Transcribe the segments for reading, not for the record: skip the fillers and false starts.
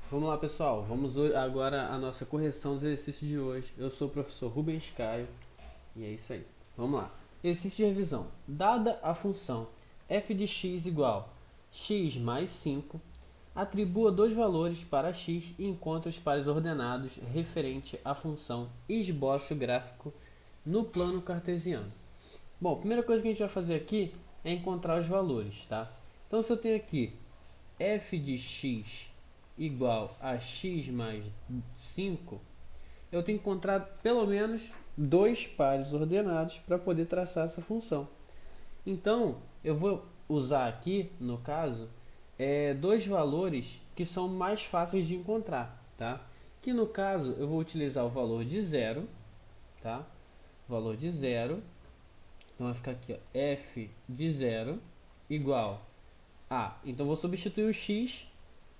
Vamos lá, pessoal. Vamos agora à nossa correção dos exercícios de hoje. Eu sou o professor Rubens Caio e é isso aí. Vamos lá. Exercício de revisão. Dada a função f de x igual x mais 5, atribua dois valores para x e encontre os pares ordenados referente à função e esboce o gráfico no plano cartesiano. Bom, a primeira coisa que a gente vai fazer aqui é encontrar os valores, tá? Então, se eu tenho aqui f de x igual a x mais 5, eu tenho que encontrar pelo menos dois pares ordenados para poder traçar essa função. Então, eu vou usar aqui, no caso, dois valores que são mais fáceis de encontrar, tá? Que no caso, eu vou utilizar o valor de zero, tá? O valor de zero. Então, vai ficar aqui, ó, f de zero igual a... Então, vou substituir o x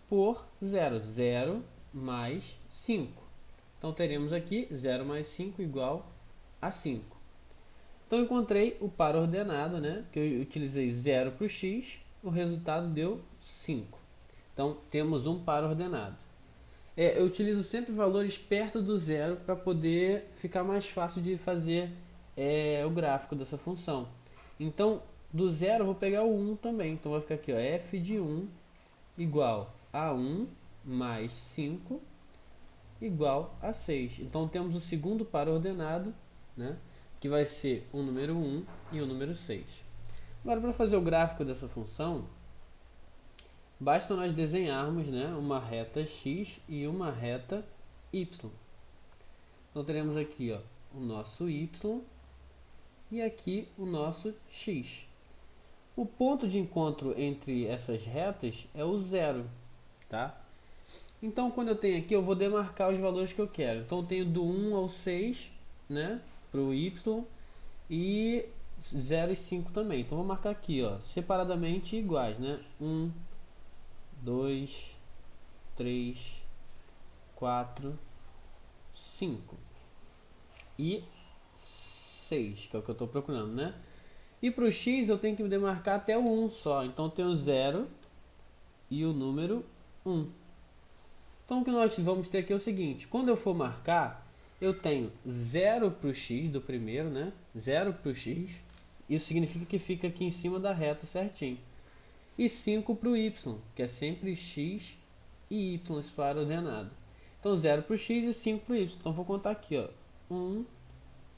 por zero. 0 mais 5. Então, teremos aqui 0 mais 5 igual a 5. Então, encontrei o par ordenado, né? Que eu utilizei 0 para o x, o resultado deu 5. Então, temos um par ordenado. Eu utilizo sempre valores perto do zero para poder ficar mais fácil de fazer o gráfico dessa função. Então, do zero eu vou pegar o 1 também. Então, vai ficar aqui, ó, f de 1 igual a 1 mais 5 igual a 6. Então temos o segundo par ordenado, né, que vai ser o número 1 e o número 6. Agora, para fazer o gráfico dessa função, basta nós desenharmos, né, uma reta x e uma reta y. Então teremos aqui, ó, o nosso y e aqui o nosso x. O ponto de encontro entre essas retas é o zero, tá? Então, quando eu tenho aqui, eu vou demarcar os valores que eu quero. Então, eu tenho do 1 ao 6, né, para o y, e 0 e 5 também. Então, vou marcar aqui, ó, separadamente iguais, né? 1, 2, 3, 4, 5 e 6, que é o que eu estou procurando, né? E para o x, eu tenho que demarcar até o 1 só. Então, eu tenho 0 e o número 1. Então, o que nós vamos ter aqui é o seguinte: quando eu for marcar, eu tenho 0 para o x do primeiro, né? 0 para o x. Isso significa que fica aqui em cima da reta certinho. E 5 para o y, que é sempre x e y, esse par ordenado. Então, 0 para o x e 5 para o y. Então, vou contar aqui, ó. 1,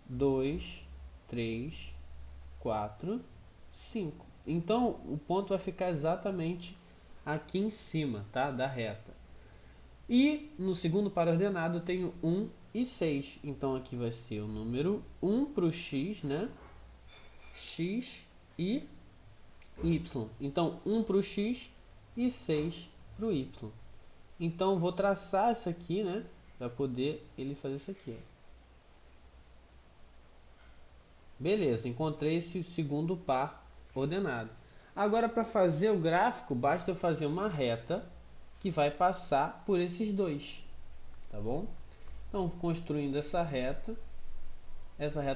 2, 3, 4, 5. Então, o ponto vai ficar exatamente aqui em cima, tá? Da reta. E no segundo par ordenado eu tenho 1 e 6. Então aqui vai ser o número 1 para o x, né? X e y. Então 1 para o x e 6 para o y. Então vou traçar isso aqui, né? Para poder ele fazer isso aqui. Beleza, encontrei esse segundo par ordenado. Agora, para fazer o gráfico, basta eu fazer uma reta que vai passar por esses dois, tá bom? Então, construindo essa reta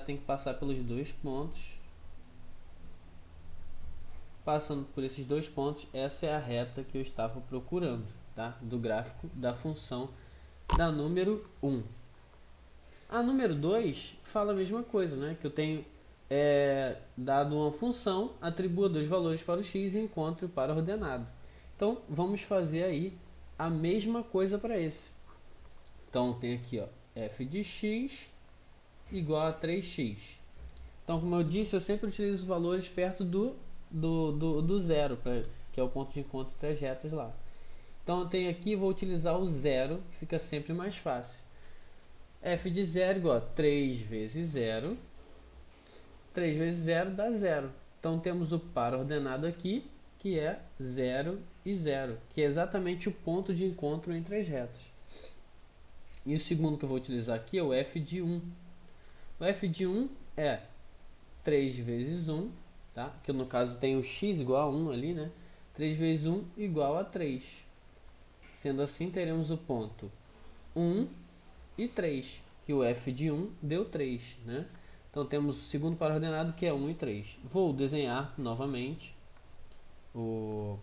tem que passar pelos dois pontos. Passando por esses dois pontos, essa é a reta que eu estava procurando, tá? Do gráfico da função da número 1. A número 2 fala a mesma coisa, né? Que eu tenho dado uma função, atribua dois valores para o x e encontre o par ordenado. Então, vamos fazer aí a mesma coisa para esse. Então, tem aqui, ó, f de x igual a 3x. Então, como eu disse, eu sempre utilizo valores perto do zero, que é o ponto de encontro entre as retas lá. Então, eu tenho aqui, vou utilizar o zero, que fica sempre mais fácil. F de 0 igual a 3 vezes 0. 3 vezes 0 dá 0. Então, temos o par ordenado aqui, que é 0 e 0, que é exatamente o ponto de encontro entre as retas. E o segundo que eu vou utilizar aqui é o f de 1. O f de 1 é 3 vezes 1, tá? Que no caso tem o x igual a 1 ali, né? 3 vezes 1 igual a 3. Sendo assim, teremos o ponto 1 e 3, que o f de 1 deu 3, né? Então temos o segundo par ordenado, que é 1 e 3. Vou desenhar novamente o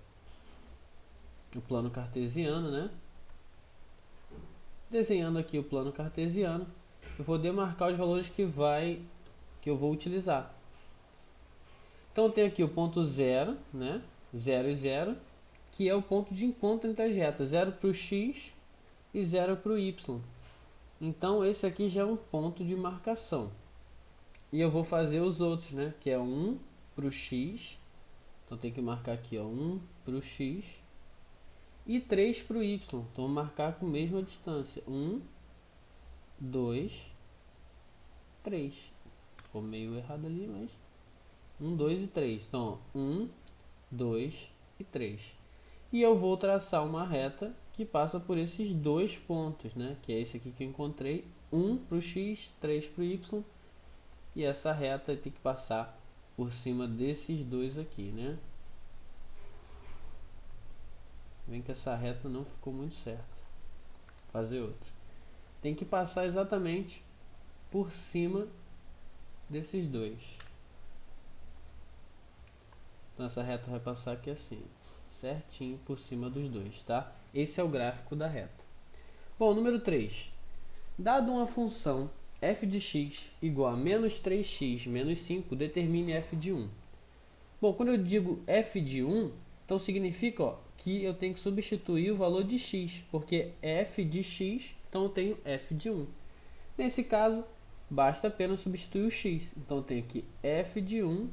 plano cartesiano, né? Desenhando aqui o plano cartesiano, eu vou demarcar os valores que eu vou utilizar. Então eu tenho aqui o ponto 0, né? 0 e 0, que é o ponto de encontro entre as retas, 0 para o x e 0 para o y. Então esse aqui já é um ponto de marcação. E eu vou fazer os outros, né? Que é 1 para o x, então tem que marcar aqui, ó, 1 para o x e 3 para o y. Então vou marcar com a mesma distância, 1, 2, 3. Ficou meio errado ali, mas 1, 2 e 3. Então, ó, 1, 2 e 3. E eu vou traçar uma reta que passa por esses dois pontos, né? Que é esse aqui que eu encontrei, 1 para o x, 3 para o y. E essa reta tem que passar por cima desses dois aqui, né? Vem que essa reta não ficou muito certa. Vou fazer outra. Tem que passar exatamente por cima desses dois. Então essa reta vai passar aqui assim, certinho por cima dos dois, tá? Esse é o gráfico da reta. Bom, número 3. Dado uma função f de x igual a menos 3x menos 5, determine f de 1. Bom, quando eu digo f de 1, então significa, ó, que eu tenho que substituir o valor de x, porque f de x, então eu tenho f de 1. Nesse caso, basta apenas substituir o x. Então eu tenho que f de 1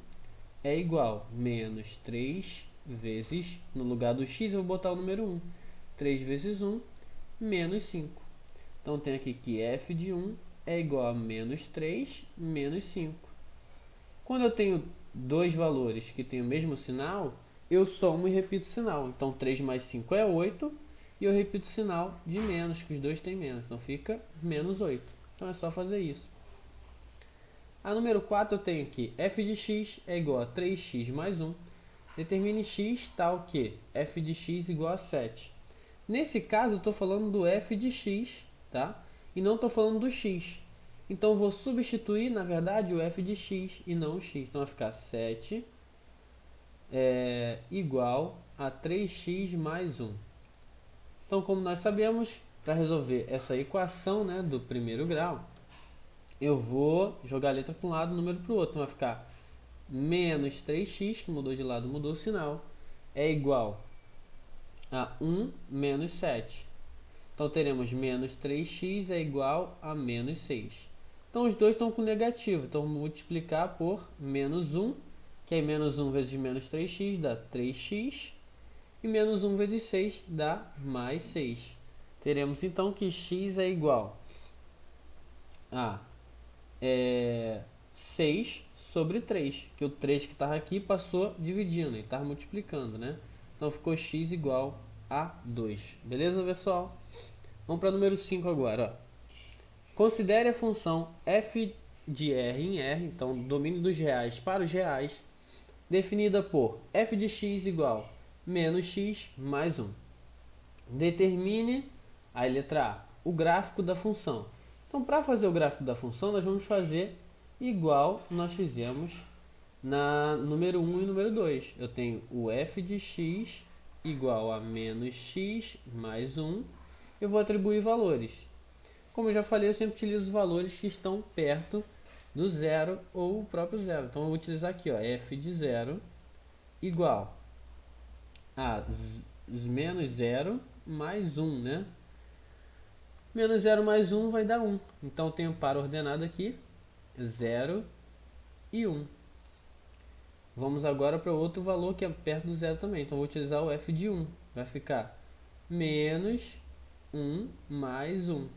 é igual a menos 3 vezes, no lugar do x eu vou botar o número 1. 3 vezes 1, menos 5. Então eu tenho aqui que f de 1 é igual a menos 3 menos 5. Quando eu tenho dois valores que têm o mesmo sinal, eu somo e repito o sinal. Então 3 mais 5 é 8 e eu repito o sinal de menos, que os dois têm menos. Então fica menos 8. Então é só fazer isso. A número 4 eu tenho aqui f de x é igual a 3x mais 1. Determine x tal que f de x igual a 7. Nesse caso eu estou falando do f de x, tá? E não estou falando do x. Então eu vou substituir, na verdade, o f de x e não o x. Então vai ficar 7 igual a 3x mais 1. Então, como nós sabemos, para resolver essa equação, né, do primeiro grau, eu vou jogar a letra para um lado e o número para o outro. Então vai ficar menos 3x, que mudou de lado, mudou o sinal, é igual a 1 menos 7. Então teremos menos 3x é igual a menos 6. Então os dois estão com negativo, então vamos multiplicar por menos 1, que é menos 1 vezes menos 3x dá 3x, e menos 1 vezes 6 dá mais 6. Teremos então que x é igual a 6 sobre 3, que o 3 que estava aqui passou dividindo, ele estava multiplicando, né? Então ficou x igual a 2. Beleza, pessoal? Vamos para o número 5 agora. Ó. Considere a função f de r em r, então domínio dos reais para os reais, definida por f de x igual a menos x mais 1. Determine, a letra A, o gráfico da função. Então, para fazer o gráfico da função, nós vamos fazer igual nós fizemos na número 1 e número 2. Eu tenho o f de x igual a menos x mais 1. Eu vou atribuir valores. Como eu já falei, eu sempre utilizo os valores que estão perto do zero ou o próprio zero. Então, eu vou utilizar aqui, ó, f de 0 igual a menos 0 mais 1, né? Menos 0 mais 1 vai dar 1. Então, eu tenho par ordenado aqui, 0 e 1. Vamos agora para outro valor que é perto do zero também. Então, eu vou utilizar o f de 1. Vai ficar menos 1 mais 1.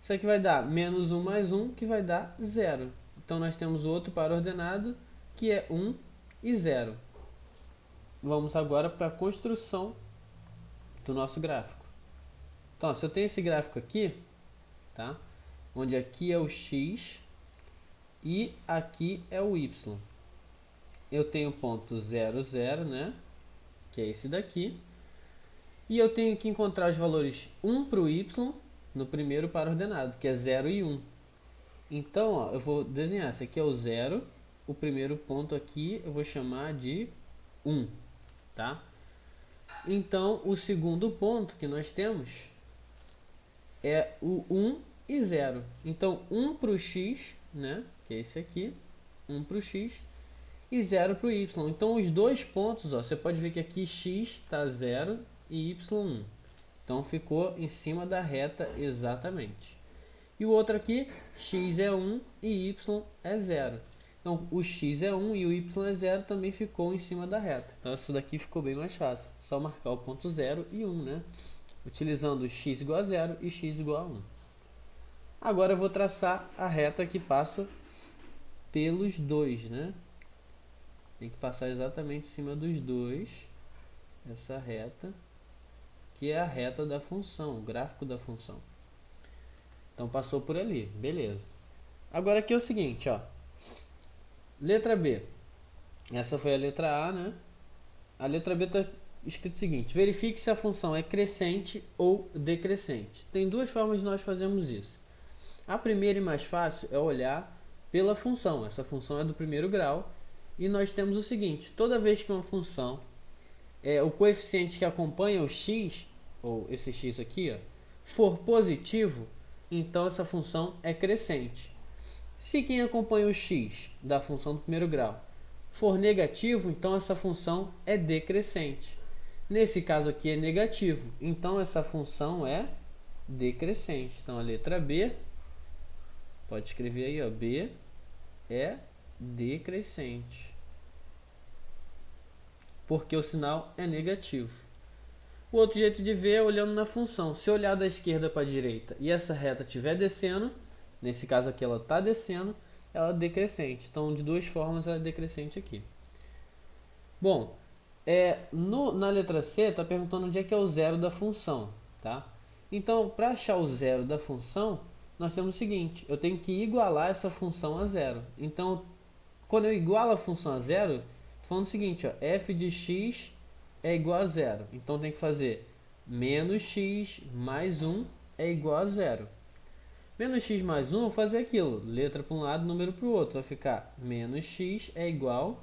Isso aqui vai dar menos 1 mais 1, que vai dar 0. Então, nós temos outro par ordenado, que é 1 e 0. Vamos agora para a construção do nosso gráfico. Então, se eu tenho esse gráfico aqui, tá? Onde aqui é o x e aqui é o y. Eu tenho o ponto 0, 0, né? Que é esse daqui. E eu tenho que encontrar os valores 1 para o y no primeiro par ordenado, que é 0 e 1. Então, ó, eu vou desenhar. Esse aqui é o 0. O primeiro ponto aqui eu vou chamar de 1, tá? Então, o segundo ponto que nós temos é o 1 e 0. Então, 1 para o x, né, que é esse aqui, 1 para o x, e 0 para o y. Então, os dois pontos, ó, você pode ver que aqui x está 0 e y 1. Então, ficou em cima da reta exatamente. E o outro aqui, x é 1 e y é 0. Então, o x é 1 e o y é 0 também ficou em cima da reta. Então, isso daqui ficou bem mais fácil. Só marcar o ponto 0 e 1, né? Utilizando x igual a 0 e x igual a 1. Agora eu vou traçar a reta que passa pelos dois, né? Tem que passar exatamente em cima dos dois, essa reta, que é a reta da função, o gráfico da função. Então passou por ali, beleza. Agora aqui é o seguinte, ó. Letra B. Essa foi a letra A, né? A letra B está escrito o seguinte: verifique se a função é crescente ou decrescente. Tem duas formas de nós fazermos isso. A primeira e mais fácil é olhar pela função. Essa função é do primeiro grau. E nós temos o seguinte: toda vez que uma função, o coeficiente que acompanha o x, ou esse x aqui, ó, for positivo, então essa função é crescente. Se quem acompanha o x da função do primeiro grau for negativo, então essa função é decrescente. Nesse caso aqui é negativo, então essa função é decrescente. Então a letra B, pode escrever aí, ó, B é decrescente, porque o sinal é negativo. O outro jeito de ver é olhando na função. Se eu olhar da esquerda para a direita e essa reta estiver descendo, nesse caso aqui ela está descendo, ela é decrescente. Então, de duas formas, ela é decrescente aqui. Bom, na letra C está perguntando onde é que é o zero da função, tá? Então, para achar o zero da função, nós temos o seguinte: eu tenho que igualar essa função a zero. Então, quando eu igualo a função a zero, estou falando o seguinte, ó, f de x é igual a zero. Então, tem que fazer menos x mais 1 é igual a zero. Menos x mais 1, eu vou fazer aquilo. Letra para um lado, número para o outro. Vai ficar menos x é igual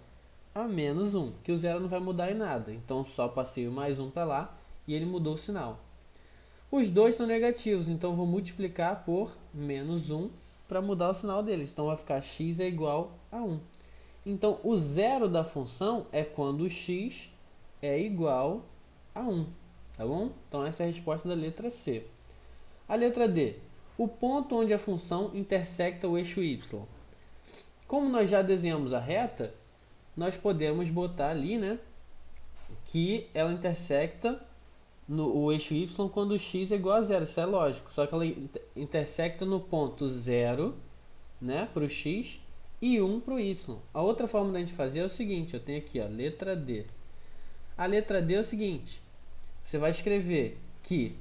a menos 1. Que o zero não vai mudar em nada. Então, só passei o mais 1 para lá e ele mudou o sinal. Os dois estão negativos, então eu vou multiplicar por menos 1 para mudar o sinal deles. Então, vai ficar x é igual a 1. Então, o zero da função é quando o x é igual a 1. Tá bom? Então, essa é a resposta da letra C. A letra D. O ponto onde a função intersecta o eixo y. Como nós já desenhamos a reta, nós podemos botar ali, né, que ela intersecta o eixo y quando x é igual a zero. Isso é lógico. Só que ela intersecta no ponto 0, né, para o x, e 1 para o y. A outra forma da gente fazer é o seguinte: eu tenho aqui a letra D. A letra D é o seguinte: você vai escrever que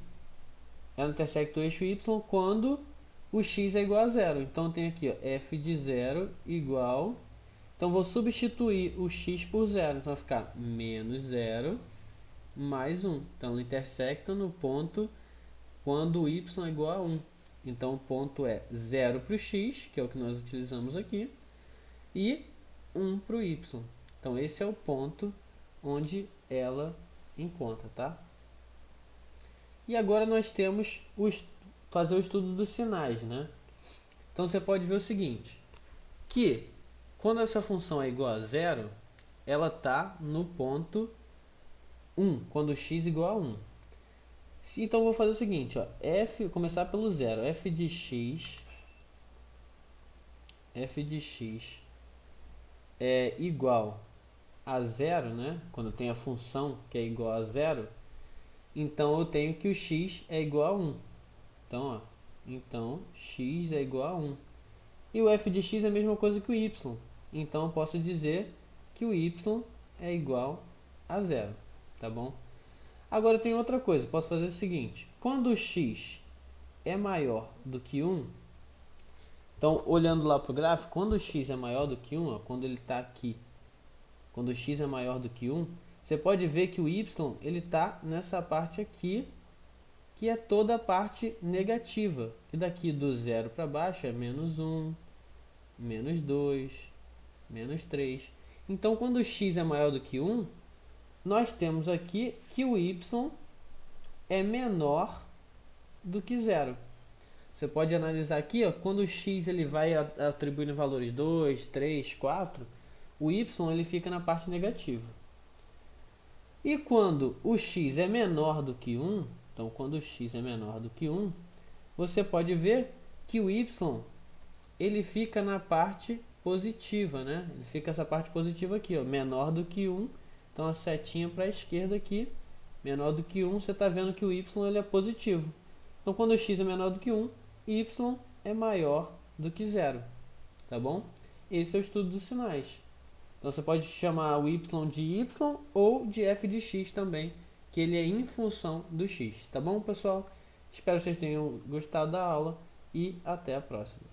ela intersecta o eixo y quando o x é igual a zero. Então, eu tenho aqui, ó, f de 0 igual... Então, vou substituir o x por zero. Então, vai ficar menos 0 mais 1. Então, ela intersecta no ponto quando o y é igual a 1. Então, o ponto é 0 para o x, que é o que nós utilizamos aqui, e 1 para o y. Então, esse é o ponto onde ela encontra, tá? E agora nós temos fazer o estudo dos sinais, né? Então você pode ver o seguinte, que quando essa função é igual a zero, ela está no ponto 1, quando x é igual a 1. Então eu vou fazer o seguinte, ó, começar pelo zero, f de x é igual a zero, né? Quando tem a função que é igual a zero, então eu tenho que o x é igual a 1. Então, ó, então x é igual a 1. E o f de x é a mesma coisa que o y. Então eu posso dizer que o y é igual a zero, tá bom? Agora tem outra coisa, posso fazer o seguinte: quando o x é maior do que 1, então olhando lá para o gráfico, quando o x é maior do que 1, ó, quando ele está aqui, quando o x é maior do que 1, você pode ver que o y ele está nessa parte aqui, que é toda a parte negativa. E daqui do 0 para baixo é menos 1, menos 2, menos 3. Então, quando o x é maior do que 1, nós temos aqui que o y é menor do que 0. Você pode analisar aqui, ó, quando o x ele vai atribuindo valores 2, 3, 4, o y ele fica na parte negativa. E quando o x é menor do que 1, então quando o x é menor do que 1, você pode ver que o y ele fica na parte positiva, né? Ele fica essa parte positiva aqui, ó, menor do que 1. Então a setinha para a esquerda aqui, menor do que 1, você está vendo que o y ele é positivo. Então quando o x é menor do que 1, y é maior do que 0, tá bom? Esse é o estudo dos sinais. Então você pode chamar o y de y ou de f de x também, que ele é em função do x, tá bom, pessoal? Espero que vocês tenham gostado da aula e até a próxima.